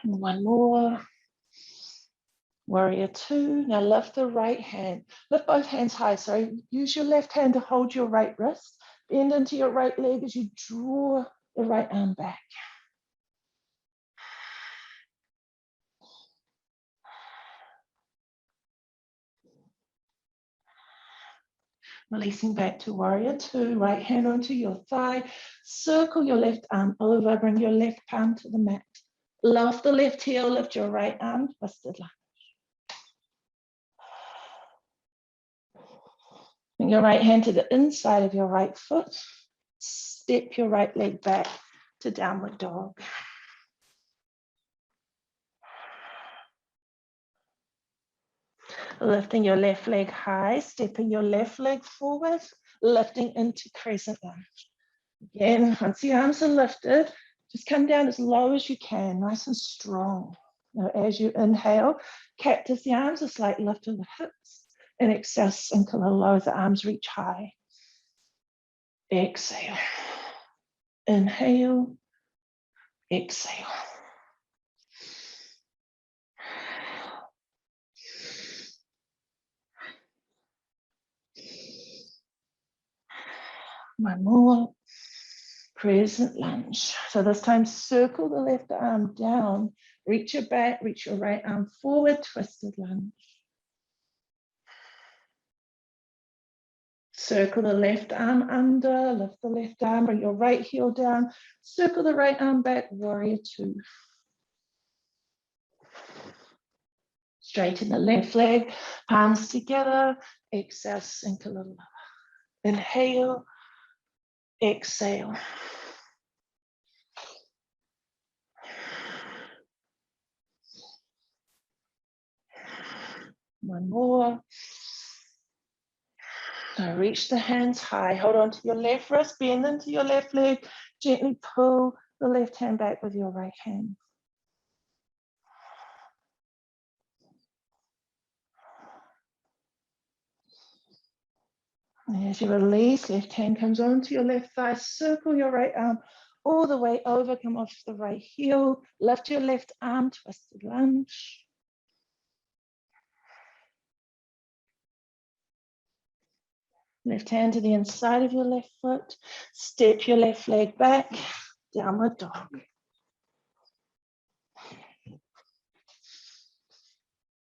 One more. Warrior two. Now lift the right hand. Lift both hands high. Sorry. Use your left hand to hold your right wrist. Bend into your right leg as you draw the right arm back. Releasing back to warrior two, right hand onto your thigh, circle your left arm over, bring your left palm to the mat. Lift the left heel, lift your right arm, twisted lunge. Bring your right hand to the inside of your right foot, step your right leg back to downward dog. Lifting your left leg high, stepping your left leg forward, lifting into crescent lunge. Again, once the arms are lifted, just come down as low as you can, nice and strong. Now, as you inhale, cactus the arms, a slight lift of the hips, and exhale, sink a little low as the arms reach high. Exhale. Inhale. Exhale. One more. Crescent lunge. So this time, circle the left arm down, reach your back, reach your right arm forward, twisted lunge. Circle the left arm under, lift the left arm, bring your right heel down, circle the right arm back, warrior two. Straighten the left leg, palms together, exhale, sink a little lower. Inhale, exhale. One more. So reach the hands high, hold on to your left wrist, bend into your left leg, gently pull the left hand back with your right hand. And as you release, left hand comes onto your left thigh, circle your right arm all the way over, come off the right heel, lift your left arm, twisted lunge. Left hand to the inside of your left foot, step your left leg back, downward dog.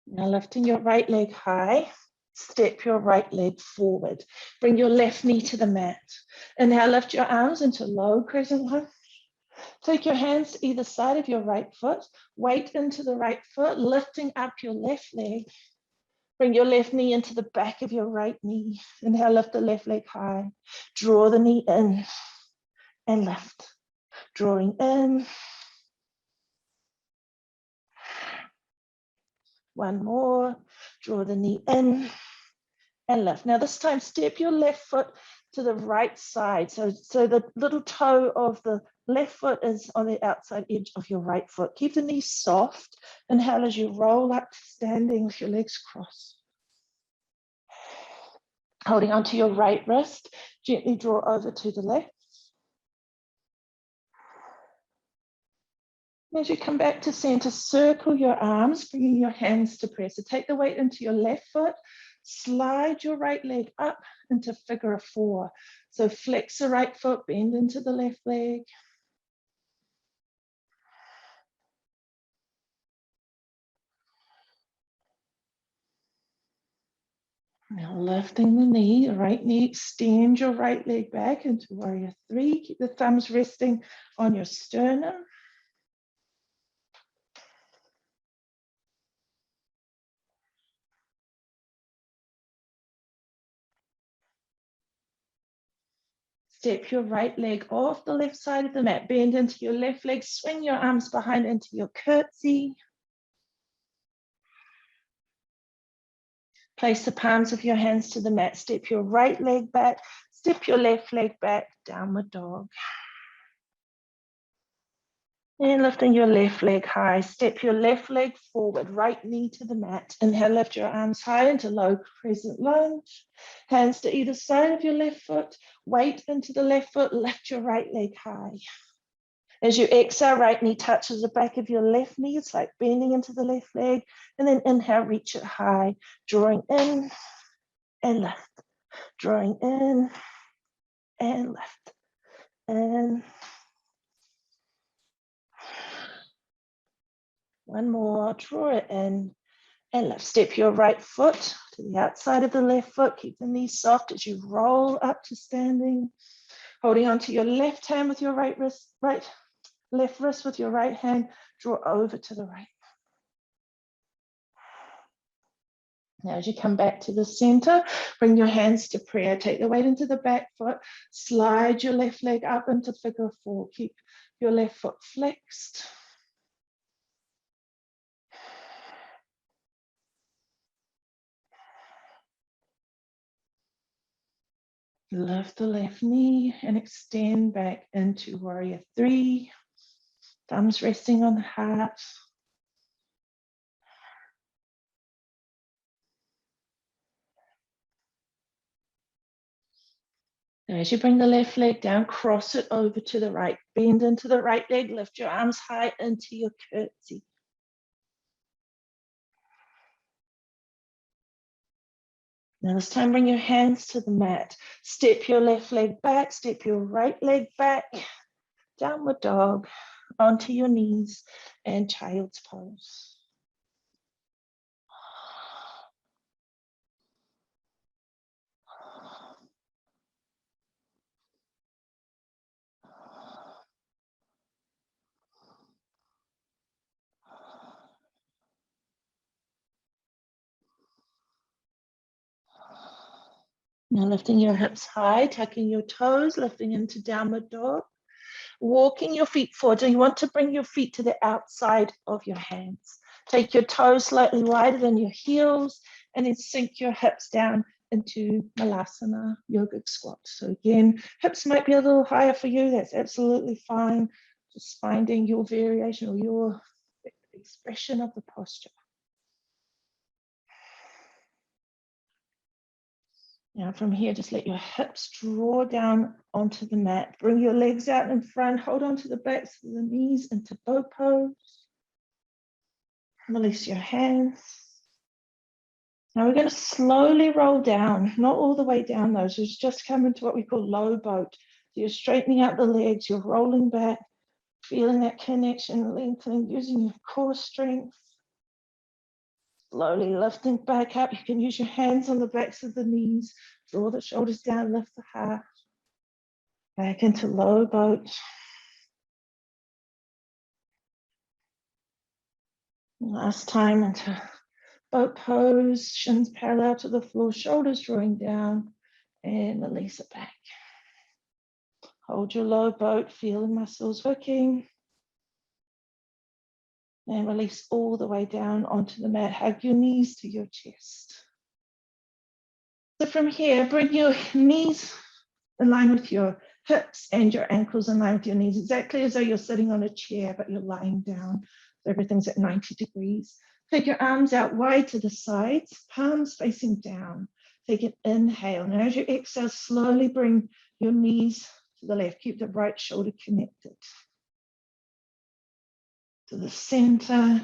Now lifting your right leg high, step your right leg forward. Bring your left knee to the mat. And now lift your arms into low crescent lunge. Take your hands to either side of your right foot, weight into the right foot, lifting up your left leg. Bring your left knee into the back of your right knee. Inhale, lift the left leg high. Draw the knee in and lift. Drawing in. One more. Draw the knee in and lift. Now this time, step your left foot to the right side. So the little toe of the left foot is on the outside edge of your right foot. Keep the knee soft. Inhale as you roll up to standing with your legs crossed. Holding onto your right wrist, gently draw over to the left. As you come back to center, circle your arms, bringing your hands to prayer. So take the weight into your left foot, slide your right leg up into figure of four. So flex the right foot, bend into the left leg. Now lifting the knee, the right knee, extend your right leg back into warrior three. Keep the thumbs resting on your sternum. Step your right leg off the left side of the mat, bend into your left leg, swing your arms behind into your curtsy. Place the palms of your hands to the mat, step your right leg back, step your left leg back, downward dog. And lifting your left leg high, step your left leg forward, right knee to the mat. Inhale, lift your arms high into low crescent lunge. Hands to either side of your left foot, weight into the left foot, lift your right leg high. As you exhale, right knee touches the back of your left knee. It's like bending into the left leg. And then inhale, reach it high, drawing in and lift. Drawing in and lift. And one more, draw it in and lift. Step your right foot to the outside of the left foot. Keep the knees soft as you roll up to standing. Holding onto your left hand with your right wrist, left wrist with your right hand, draw over to the right. Now, as you come back to the center, bring your hands to prayer. Take the weight into the back foot. Slide your left leg up into figure four. Keep your left foot flexed. Lift the left knee and extend back into warrior three. Thumbs resting on the heart. Now, as you bring the left leg down, cross it over to the right. Bend into the right leg, lift your arms high into your curtsy. Now this time, bring your hands to the mat. Step your left leg back, step your right leg back. Downward dog, onto your knees and child's pose. Now lifting your hips high, tucking your toes, lifting into downward dog. Walking your feet forward. So you want to bring your feet to the outside of your hands. Take your toes slightly wider than your heels and then sink your hips down into Malasana, yogic squat. So again, hips might be a little higher for you. That's absolutely fine. Just finding your variation or your expression of the posture. Now from here, just let your hips draw down onto the mat. Bring your legs out in front. Hold on to the backs of the knees into bow pose. Release your hands. Now we're going to slowly roll down, not all the way down though, so it's just come into what we call low boat. So you're straightening out the legs, you're rolling back, feeling that connection, lengthening, using your core strength. Slowly lifting back up. You can use your hands on the backs of the knees, draw the shoulders down, lift the heart. Back into low boat. Last time into boat pose, shins parallel to the floor, shoulders drawing down, and release it back. Hold your low boat, feel the muscles working. And release all the way down onto the mat. Hug your knees to your chest. So from here, bring your knees in line with your hips and your ankles in line with your knees, exactly as though you're sitting on a chair, but you're lying down. So everything's at 90 degrees. Take your arms out wide to the sides, palms facing down. Take an inhale. Now as you exhale, slowly bring your knees to the left. Keep the right shoulder connected to the center.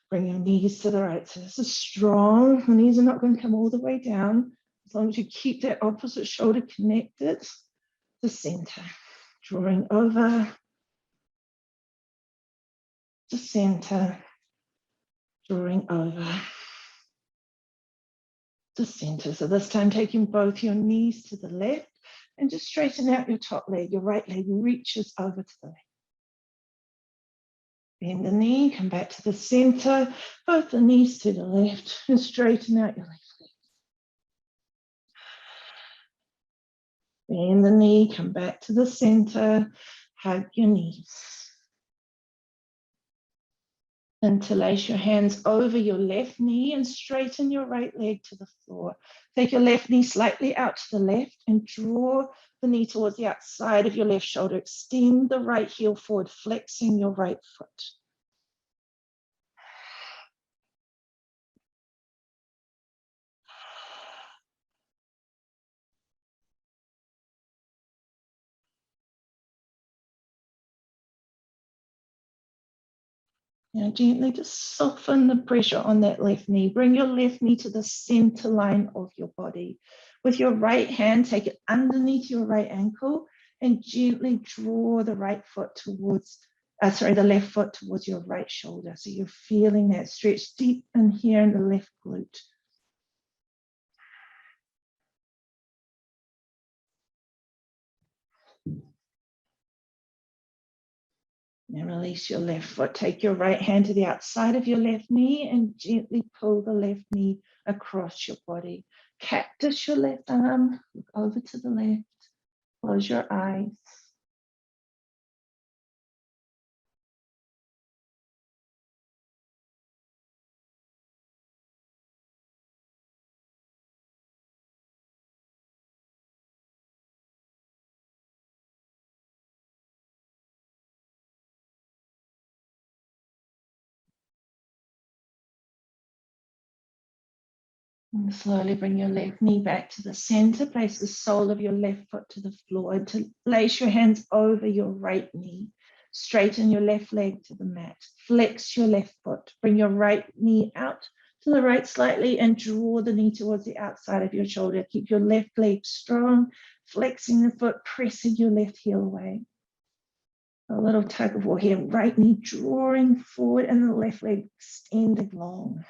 Bring your knees to the right. So this is strong. The knees are not going to come all the way down. As long as you keep that opposite shoulder connected. The center, drawing over, the center, drawing over, the center. So this time taking both your knees to the left and just straighten out your top leg. Your right leg reaches over to the left. Bend the knee, come back to the center, both the knees to the left and straighten out your left leg. Bend the knee, come back to the center, hug your knees. Interlace your hands over your left knee and straighten your right leg to the floor. Take your left knee slightly out to the left and draw the knee towards the outside of your left shoulder. Extend the right heel forward, flexing your right foot. Now gently just soften the pressure on that left knee. Bring your left knee to the center line of your body. With your right hand, take it underneath your right ankle and gently draw the right foot towards, the left foot towards your right shoulder. So you're feeling that stretch deep in here in the left glute. Now release your left foot. Take your right hand to the outside of your left knee and gently pull the left knee across your body. Cactus your left arm, look over to the left, close your eyes. And slowly bring your left knee back to the center. Place the sole of your left foot to the floor. Interlace your hands over your right knee. Straighten your left leg to the mat. Flex your left foot. Bring your right knee out to the right slightly and draw the knee towards the outside of your shoulder. Keep your left leg strong, flexing the foot, pressing your left heel away. A little tug of war here, right knee drawing forward and the left leg extending long.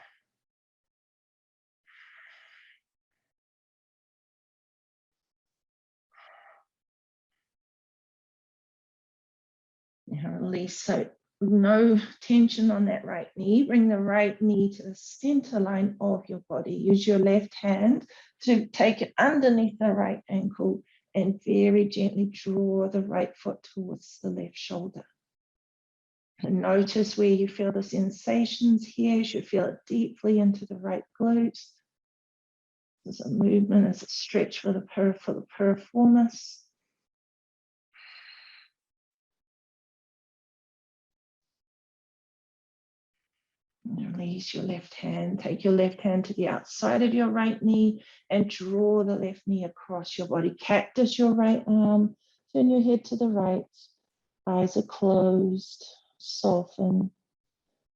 Now release, so no tension on that right knee. Bring the right knee to the center line of your body. Use your left hand to take it underneath the right ankle and very gently draw the right foot towards the left shoulder. And notice where you feel the sensations here. You should feel it deeply into the right glute. There's a movement, there's a stretch for the piriformis. Release your left hand. Take your left hand to the outside of your right knee and draw the left knee across your body. Cactus your right arm. Turn your head to the right. Eyes are closed. Soften.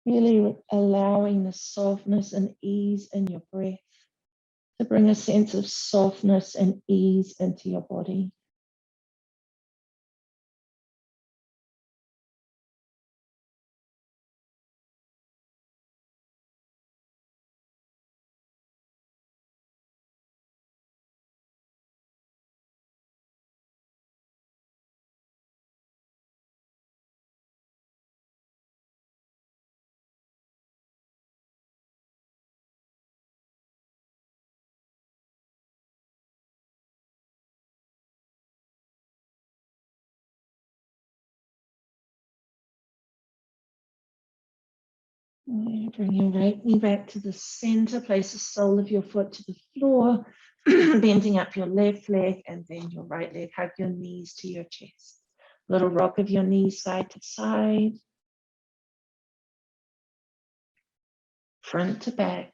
Really allowing the softness and ease in your breath to bring a sense of softness and ease into your body. Bring your right knee back to the center. Place the sole of your foot to the floor, bending up your left leg and then your right leg. Hug your knees to your chest. Little rock of your knees side to side, front to back.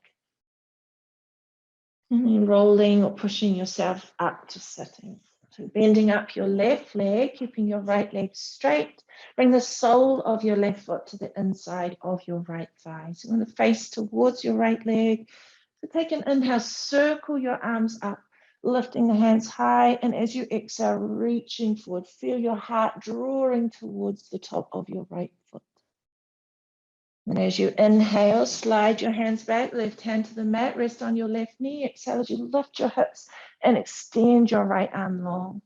And then rolling or pushing yourself up to sitting. So bending up your left leg, keeping your right leg straight. Bring the sole of your left foot to the inside of your right thigh. So you want to face towards your right leg. So take an inhale, circle your arms up, lifting the hands high. And as you exhale, reaching forward, feel your heart drawing towards the top of your right foot. And as you inhale, slide your hands back, left hand to the mat, rest on your left knee. Exhale as you lift your hips and extend your right arm long.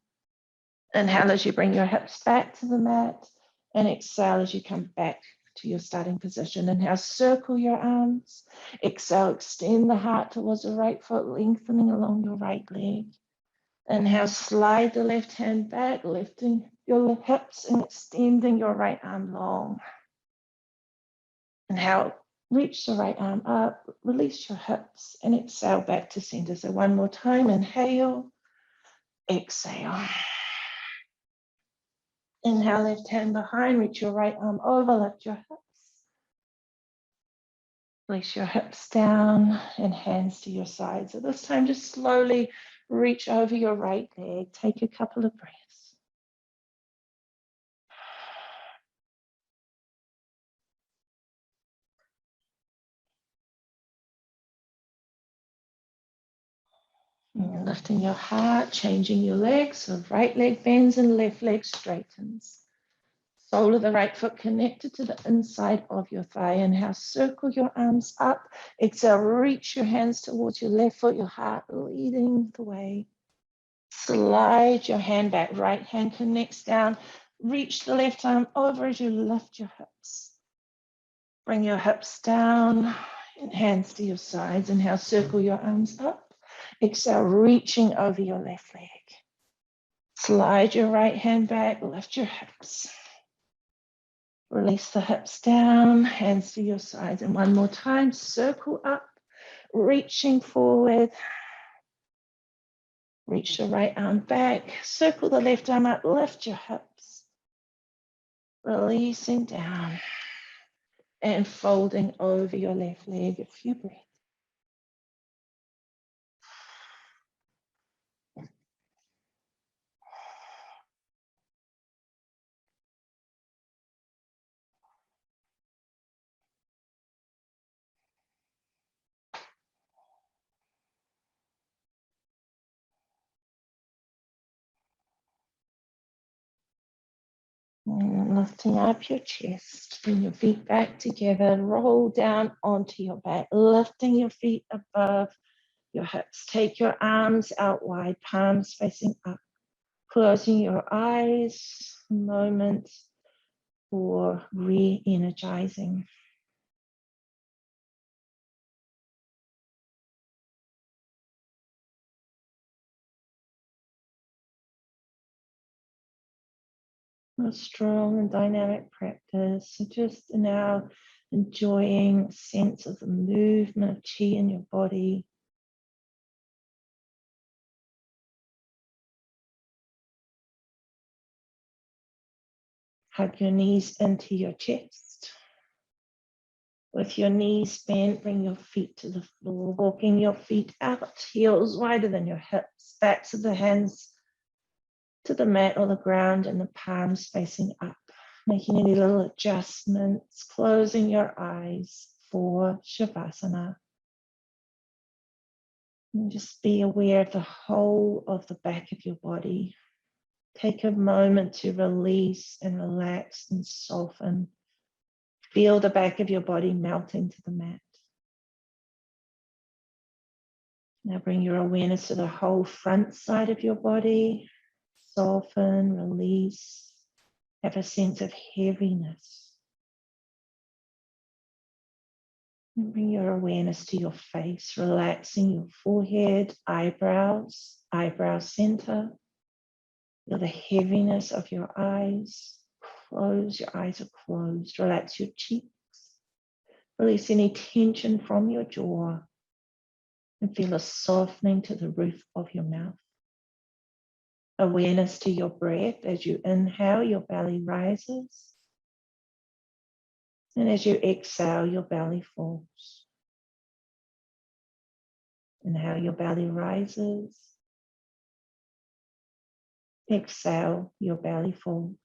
Inhale as you bring your hips back to the mat, and exhale as you come back to your starting position. Inhale, circle your arms. Exhale, extend the heart towards the right foot, lengthening along your right leg. Inhale, slide the left hand back, lifting your hips and extending your right arm long. Inhale, reach the right arm up, release your hips, and exhale back to center. So one more time, inhale, exhale. Inhale, left hand behind, reach your right arm over, lift your hips. Release your hips down and hands to your side. So this time, just slowly reach over your right leg. Take a couple of breaths. And lifting your heart, changing your legs. So right leg bends and left leg straightens. Sole of the right foot connected to the inside of your thigh. Inhale, circle your arms up. Exhale, reach your hands towards your left foot, your heart leading the way. Slide your hand back. Right hand connects down. Reach the left arm over as you lift your hips. Bring your hips down and hands to your sides. Inhale, circle your arms up. Exhale, reaching over your left leg. Slide your right hand back, lift your hips. Release the hips down, hands to your sides. And one more time, circle up, reaching forward. Reach the right arm back, circle the left arm up, lift your hips. Releasing down and folding over your left leg. A few breaths. Lifting up your chest, bring your feet back together, roll down onto your back, lifting your feet above your hips. Take your arms out wide, palms facing up, closing your eyes, a moment for re-energizing. A strong and dynamic practice. So just now enjoying a sense of the movement of chi in your body. Hug your knees into your chest. With your knees bent, bring your feet to the floor, walking your feet out, heels wider than your hips, backs of the hands to the mat or the ground, and the palms facing up. Making any little adjustments, closing your eyes for Shavasana. And just be aware of the whole of the back of your body. Take a moment to release and relax and soften. Feel the back of your body melting to the mat. Now bring your awareness to the whole front side of your body. Soften, release, have a sense of heaviness. And bring your awareness to your face, relaxing your forehead, eyebrows, eyebrow center. Feel the heaviness of your eyes. Close, your eyes are closed. Relax your cheeks. Release any tension from your jaw. And feel a softening to the roof of your mouth. Awareness to your breath. As you inhale, your belly rises. And as you exhale, your belly falls. Inhale, your belly rises. Exhale, your belly falls.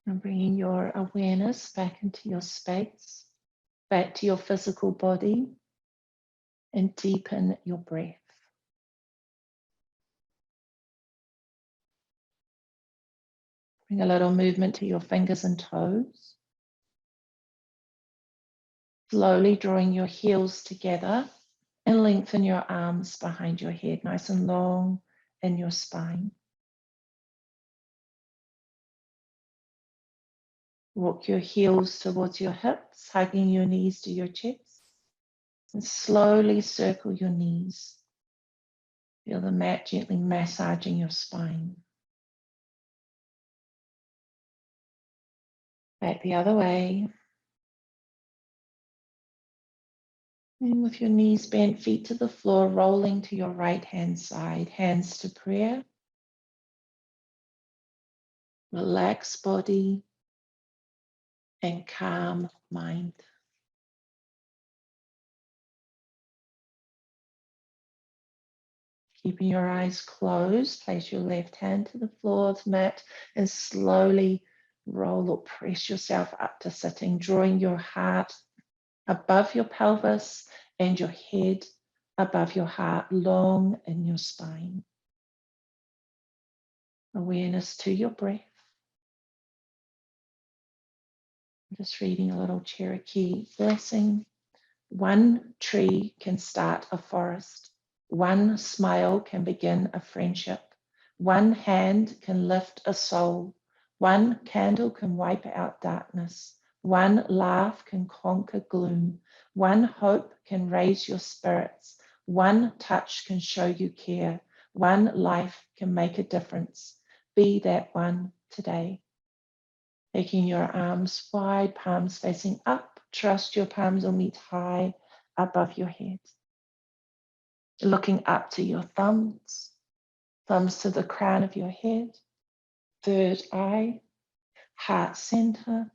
And bringing your awareness back into your space, back to your physical body, and deepen your breath. Bring a little movement to your fingers and toes. Slowly drawing your heels together and lengthen your arms behind your head, nice and long in your spine. Walk your heels towards your hips, hugging your knees to your chest. And slowly circle your knees. Feel the mat gently massaging your spine. Back the other way. And with your knees bent, feet to the floor, rolling to your right hand side, hands to prayer. Relaxed body and calm mind. Keeping your eyes closed, place your left hand to the floor of the mat and slowly roll or press yourself up to sitting, drawing your heart above your pelvis and your head above your heart, long in your spine. Awareness to your breath. I'm just reading a little Cherokee blessing. One tree can start a forest. One smile can begin a friendship. One hand can lift a soul. One candle can wipe out darkness. One laugh can conquer gloom. One hope can raise your spirits. One touch can show you care. One life can make a difference. Be that one today. Taking your arms wide, palms facing up. Trust your palms will meet high above your head. Looking up to your thumbs, thumbs to the crown of your head, third eye, heart center.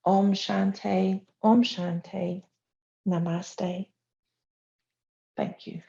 Om Shanti, Namaste. Thank you.